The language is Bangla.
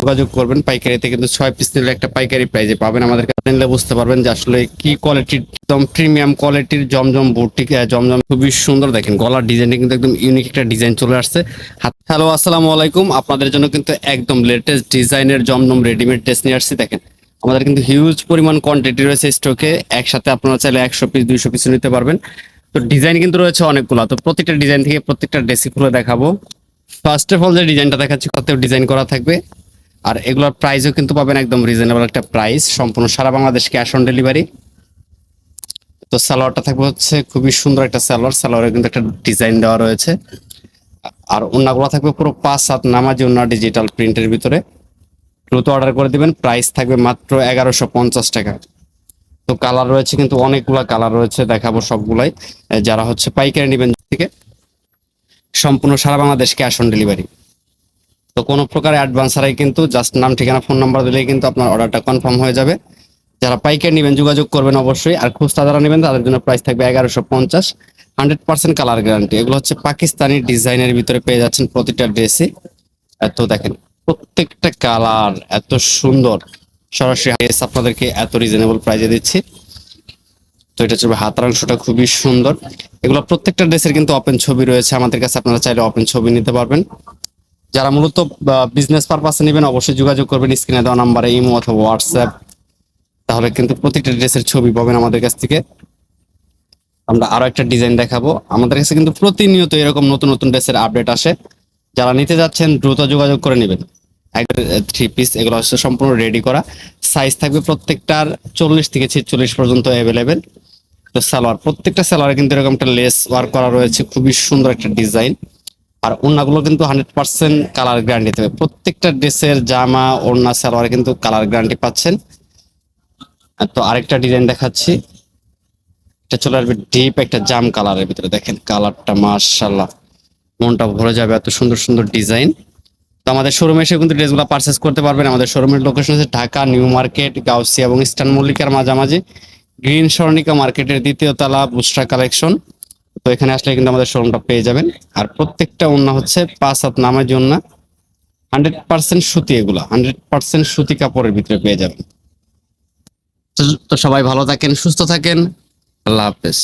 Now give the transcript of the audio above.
যোগাযোগ করবেন। পাইকারিতে কিন্তু 6 পিস নিলে একটা পাইকারি প্রাইজে পাবেন। আমাদের কাছে নিলে বুঝতে পারবেন যে আসলে কি কোয়ালিটির, একদম প্রিমিয়াম কোয়ালিটির জমজম বুটিক। জমজম খুবই সুন্দর, দেখেন গলার ডিজাইনটা কিন্তু একদম ইউনিক একটা ডিজাইন চলে আসছে। হ্যালো, আসসালামু আলাইকুম। আপনাদের জন্য কিন্তু একদম লেটেস্ট ডিজাইনের জমজম রেডিমেড ড্রেস নিয়ে আসছি। দেখেন আমাদের কিন্তু হিউজ পরিমাণ কোয়ান্টিটি রয়েছে স্টকে। একসাথে আপনারা চাইলে 100 পিস 200 পিস নিতে পারবেন। তো ডিজাইন কিন্তু রয়েছে অনেকগুলো। তো প্রত্যেকটা ডিজাইন থেকে প্রত্যেকটা ড্রেসই খুলে দেখাবো। ফার্স্ট অফ অল যে ডিজাইনটা দেখাচ্ছি কতও ডিজাইন করা থাকবে, আর এগুলোর প্রাইসও কিন্তু পাবেন একদম রিজনেবল একটা প্রাইস, সম্পূর্ণ সারা বাংলাদেশ ক্যাশ অন ডেলিভারি। তো সালোয়ারটা থাকবে হচ্ছে খুবই সুন্দর একটা সালোয়ার, সালোয়ারে কিন্তু একটা ডিজাইন দেওয়া রয়েছে। আর ওড়নাগুলো থাকবে পুরো 5 হাত নামাজি ওড়না, ডিজিটাল প্রিন্টের ভিতরে। দ্রুত অর্ডার করে দিবেন, প্রাইস থাকবে মাত্র 1150 টাকা। তো কালার রয়েছে কিন্তু অনেকগুলা কালার রয়েছে, দেখাবো সবগুলাই। যারা হচ্ছে পাইকারি নেবেন থেকে, সম্পূর্ণ সারা বাংলাদেশ ক্যাশ অন ডেলিভারি। তো কোনো প্রকার অ্যাডভান্স ছাড়াই কিন্তু জাস্ট নাম, ঠিকানা, ফোন নাম্বার দিলেই কিন্তু আপনার অর্ডারটা কনফার্ম হয়ে যাবে। যারা পাইকারি নেবেন যোগাযোগ করবেন অবশ্যই। আর খুচরা যারা নেবেন তাদের জন্য প্রাইস থাকবে 1150। 100% কালার গ্যারান্টি। এগুলো হচ্ছে পাকিস্তানি ডিজাইনের ভিতরে পেয়ে যাচ্ছেন প্রতিটা ড্রেসে। এত দেখেন প্রত্যেকটা কালার এত সুন্দর, সরাসরি ড্রেস আপনাদেরকে এত রিজনেবল প্রাইসে দিচ্ছি। তো এটা হচ্ছে হাতার অংশটা খুবই সুন্দর। এগুলো প্রত্যেকটা ড্রেসের কিন্তু ওপেন ছবি রয়েছে আমাদের কাছে, আপনারা চাইলে ওপেন ছবি নিতে পারবেন। যারা মূলত বিজনেস পারপাসে নেবেন অবশ্যই যোগাযোগ করবেন স্ক্রিনে দেওয়া নাম্বারে, ইমো অথবা হোয়াটসঅ্যাপ। তাহলে কিন্তু প্রতিটা ড্রেসের ছবি পাবেন আমাদের কাছ থেকে। আমরা আরো একটা ডিজাইন দেখাবো। আমাদের কাছে কিন্তু প্রতিনিয়ত এরকম নতুন নতুন ড্রেসের আপডেট আসে। যারা নিতে যাচ্ছেন দ্রুত যোগাযোগ করে নেবেন। 3 পিস এগুলো হচ্ছে সম্পূর্ণ রেডি করা। সাইজ থাকবে প্রত্যেকটার 40 থেকে 46 পর্যন্ত অ্যাভেলেবেল। তো সালোয়ার, প্রত্যেকটা সালোয়ারে কিন্তু এরকম একটা লেস ওয়ার্ক করা রয়েছে, খুবই সুন্দর একটা ডিজাইন। আর ওড়নাগুলো কিন্তু 100% কালার গ্যারান্টি থাকবে। প্রত্যেকটা ড্রেসের জামা, ওড়না, সালোয়ারে কিন্তু কালার গ্যারান্টি পাচ্ছেন। তো আরেকটা ডিজাইন দেখাচ্ছি। এটা চলে আসবে ডিপ একটা জাম কালারের ভিতরে। দেখেন কালারটা মাশাআল্লাহ, মনটা ভরে যাবে, এত সুন্দর সুন্দর ডিজাইন। তো আমাদের শোরুমে এসে কিন্তু ড্রেসগুলো পারচেস করতে পারবেন। আমাদের শোরুমের লোকেশন হচ্ছে ঢাকা নিউ মার্কেট, গাউসিয়া এবং ইস্টার্ন মল্লিকার মাঝামাঝি, গ্রিন স্বর্ণিকা মার্কেটের 2য় তলা, বুশরা কালেকশন। তো এখানে আসলে কিন্তু আমাদের শোরুমটা পেয়ে যাবেন। আর প্রত্যেকটা ওড়না হচ্ছে 5 হাত নামাজি ওড়না, 100% সুতি। এগুলা 100% সুতি কাপড়ের ভিতরে পেয়ে যাবেন। তো সবাই ভালো থাকেন, সুস্থ থাকেন, আল্লাহ হাফেজ।